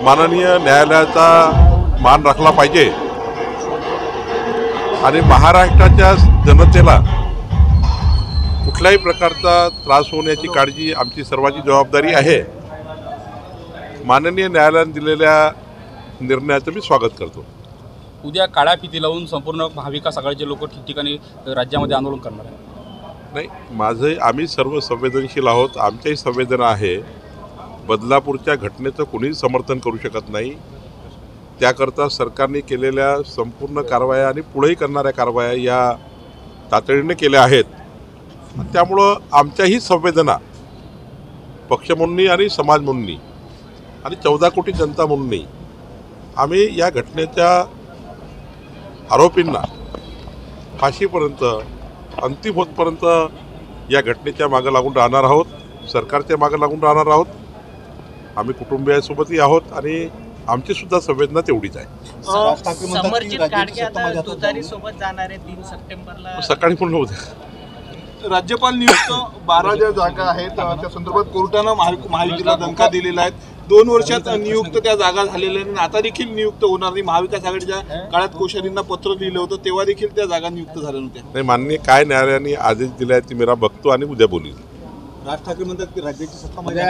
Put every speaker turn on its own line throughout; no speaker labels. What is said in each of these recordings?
माननीय न्यायालयाचा मान राखला पाहिजे आणि महाराष्ट्राच्या जनतेला कुठल्याही प्रकारचा त्रास होण्याची काळजी आमची सर्वांची जबाबदारी आहे। माननीय न्यायालयाने दिलेल्या निर्णयाचं मी स्वागत करतो।
उद्या काळ्या फिती लावून संपूर्ण महाविकास आघाडीचे लोक ठिकठिकाणी राज्यामध्ये आंदोलन करणार आहेत।
नाही, आम्ही सर्व संवेदनशील आहोत। आमच्याही संवेदना आहे। बदलापूरच्या घटनेचं कोणीही समर्थन करू शकत नाही। त्याकरता सरकारने केलेल्या संपूर्ण कारवाया आणि पुढेही करणाऱ्या कारवाया या तातडीने केल्या आहेत। त्यामुळं आमच्याही संवेदना पक्ष म्हणून आणि समाज म्हणून आणि 14 कोटी जनता म्हणून आम्ही या घटनेच्या आरोपींना फाशीपर्यंत अंतिम होतपर्यंत या घटनेच्या मागे लागून राहणार आहोत। सरकारच्या मागे लागून राहणार आहोत। आम्ही कुटुंबियांसोबतही आहोत आणि आमची सुद्धा संवेदना तेवढीच आहे।
समर्जित काडगे आता तुतारी सोबत जाणार आहे 3 सप्टेंबरला।
सकाळी पण होते।
राज्यपाल नियुक्त 12 ज्या जागा आहेत त्या संदर्भात कोर्टानं महायुतीला दणका दिलेला आहे। 2 वर्षात नियुक्त त्या जागा झालेल्या आणि आता देखील नियुक्त होणार नाही। महाविकास आघाडीच्या काळात कोश्यारींना पत्र लिहिलं होतं तेव्हा देखील त्या जागा नियुक्त झाल्या नव्हत्या।
नाही, माननीय काय न्यायालयाने आदेश दिले आहेत ते मी बघतो आणि उद्या बोलीन।
राज ठाकरे म्हणतात की राज्याची सत्ता माझ्या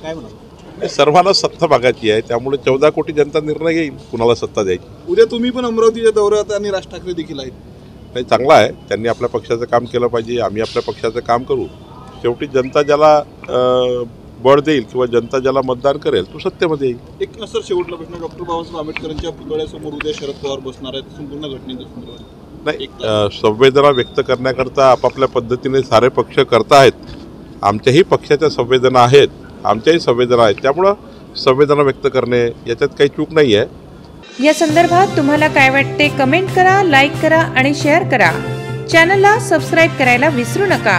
काय म्हणाल?
सर्वांना सत्ता बघायची आहे, त्यामुळे 14 कोटी जनता निर्णय घेईल कुणाला सत्ता द्यायची।
उद्या तुम्ही पण अमरावतीच्या दौऱ्यात आणि राज ठाकरे देखील आहेत।
नाही, चांगला आहे। त्यांनी आपल्या पक्षाचं काम केलं पाहिजे, आम्ही आपल्या पक्षाचं काम करू। शेवटी जनता ज्याला बळ देईल किंवा जनता ज्याला मतदान करेल तो सत्तेमध्ये येईल।
एक सर शेवटला प्रश्न, डॉक्टर बाबासाहेब आंबेडकरांच्या पुतळ्यासमोर उद्या शरद पवार बसणार आहेत संपूर्ण घटनेच्या संदर्भात।
नाही, संवेदना व्यक्त करण्याकरता आपापल्या पद्धतीने सारे पक्ष करतायत। आमच्याही पक्षाच्या संवेदना आहेत, आमच्याही संवेदना आहेत, त्यामुळं संवेदना व्यक्त करणे याच्यात काही चूक नाही आहे।
या संदर्भात तुम्हाला काय वाटते कमेंट करा, लाईक करा आणि शेअर करा। चॅनलला सबस्क्राईब करायला विसरू नका।